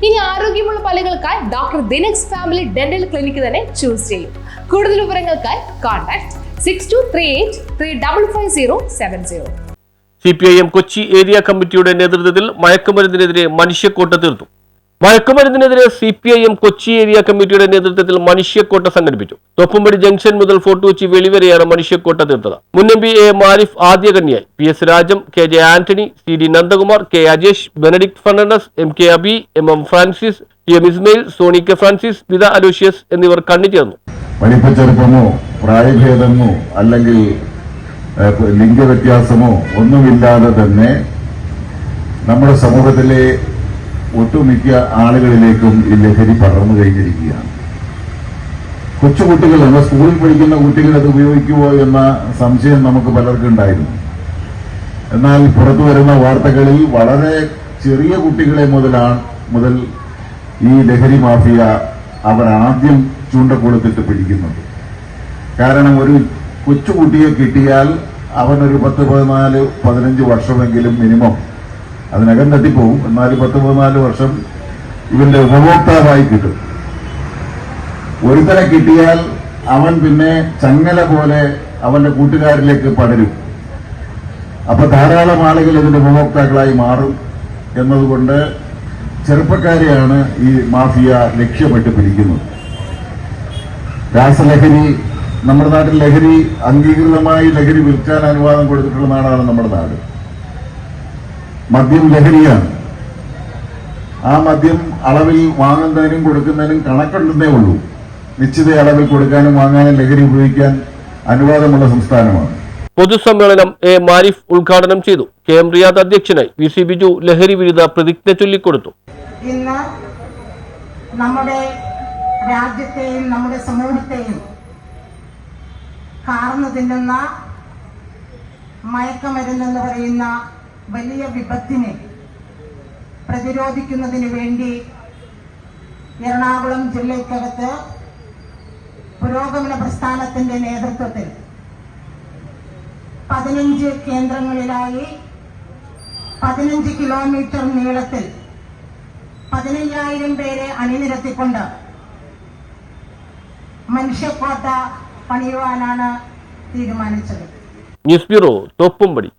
ഇനി ആരോഗ്യമുള്ള പല്ലുകൾക്കായി doctor ദിനക്സ് family dental clinic തന്നെ ചൂസ് ചെയ്യും. കൂടുതൽ വിവരങ്ങൾക്കായി കോൺടാക്ട് 6238355070. CPIM കൊച്ചി ഏരിയ കമ്മിറ്റിയുടെ നേതൃത്വത്തിൽ മയക്കുമരുന്നിനെതിരെ മനുഷ്യക്കോട്ട തീർത്തു. മയക്കുമരുന്നിനെതിരെ CPIM കൊച്ചി ഏരിയ കമ്മിറ്റിയുടെ നേതൃത്വത്തിൽ മനുഷ്യക്കോട്ട സംഘടിപ്പിച്ചു. തോപ്പുംപടി ജംഗ്ഷൻ മുതൽ ഫോർട്ട് കൊച്ചി വെളി വരെയാണ് മനുഷ്യക്കോട്ട തീർത്തത്. മുൻ MP A മാരിഫ് ആദ്യകന്യായി, PS Rajam, KJ Antony, CD Nandakumar, K Ajesh, Benedict Fernandez, MK Abi, MM Francis, TM Ismail, Sony K Francis, Vitha Aloysius എന്നിവർ കണ്ണിച്ചേർന്നു. വലിപ്പച്ചെറുപ്പമോ പ്രായഭേദമോ അല്ലെങ്കിൽ ലിംഗവ്യത്യാസമോ ഒന്നുമില്ലാതെ തന്നെ നമ്മുടെ സമൂഹത്തിലെ ഒട്ടുമിക്ക ആളുകളിലേക്കും ഈ ലഹരി പടർന്നു കഴിഞ്ഞിരിക്കുകയാണ്. കൊച്ചുകുട്ടികൾ, നമ്മുടെ സ്കൂളിൽ പഠിക്കുന്ന കുട്ടികൾ അത് ഉപയോഗിക്കുമോ എന്ന സംശയം നമുക്ക് പലർക്കും ഉണ്ടായിരുന്നു. എന്നാൽ പുറത്തു വരുന്ന വാർത്തകളിൽ വളരെ ചെറിയ കുട്ടികളെ മുതൽ ഈ ലഹരി മാഫിയ അവർ ആദ്യം ചൂണ്ടക്കൊടുത്തിട്ട് പിടിക്കുന്നത്. കാരണം ഒരു കൊച്ചുകുട്ടിയെ കിട്ടിയാൽ അവനൊരു 10-14-15 വർഷമെങ്കിലും മിനിമം അതിനകം തട്ടിപ്പോവും. എന്നാൽ 10-14 വർഷം ഇവന്റെ ഉപഭോക്താവായി കിട്ടും. ഒരുത്തനെ കിട്ടിയാൽ അവൻ പിന്നെ ചങ്ങല പോലെ അവന്റെ കൂട്ടുകാരിലേക്ക് പടരും. അപ്പൊ ധാരാളം ആളുകൾ ഇതിന്റെ ഉപഭോക്താക്കളായി മാറും എന്നതുകൊണ്ട് ചെറുപ്പക്കാരെയാണ് ഈ മാഫിയ ലക്ഷ്യമിട്ട് പിടിക്കുന്നത്. രാസലഹരി, നമ്മുടെ നാട്ടിൽ ലഹരി അംഗീകൃതമായി ലഹരി വിൽക്കാൻ അനുവാദം കൊടുത്തിട്ടുള്ള നാടാണ് നമ്മുടെ നാട്. മദ്യം ലഹരിയാണ്. ആ മദ്യം അളവിൽ വാങ്ങുന്നതിനും കൊടുക്കുന്നതിനും കണക്കുണ്ടെന്നേ ഉള്ളൂ. നിശ്ചിത അളവിൽ കൊടുക്കാനും വാങ്ങാനും ലഹരി ഉപയോഗിക്കാൻ അനുവാദമുള്ള സംസ്ഥാനമാണ്. പൊതുസമ്മേളനം A മാരിഫ് ഉദ്ഘാടനം ചെയ്തു. KM റിയാദ് അധ്യക്ഷനായി. VC ബിജു ലഹരി വിരുദ്ധ പ്രതിജ്ഞ ചൊല്ലിക്കൊടുത്തു. ഇന്ന് നമ്മുടെ രാജ്യത്തെയും നമ്മുടെ സമൂഹത്തെയും കാർന്നു തിന്നുന്ന മയക്കമരുന്നെന്ന് പറയുന്ന വലിയ വിപത്തിനെ പ്രതിരോധിക്കുന്നതിന് വേണ്ടി എറണാകുളം ജില്ലയ്ക്കകത്ത് പുരോഗമന പ്രസ്ഥാനത്തിന്റെ നേതൃത്വത്തിൽ 15 കേന്ദ്രങ്ങളിലായി 15 കിലോമീറ്റർ നീളത്തിൽ 15,000 പേരെ അണിനിരത്തിക്കൊണ്ട് മനുഷ്യക്കോട്ട പണിയുവാനാണ് തീരുമാനിച്ചത്. News bureau, Thoppumpady.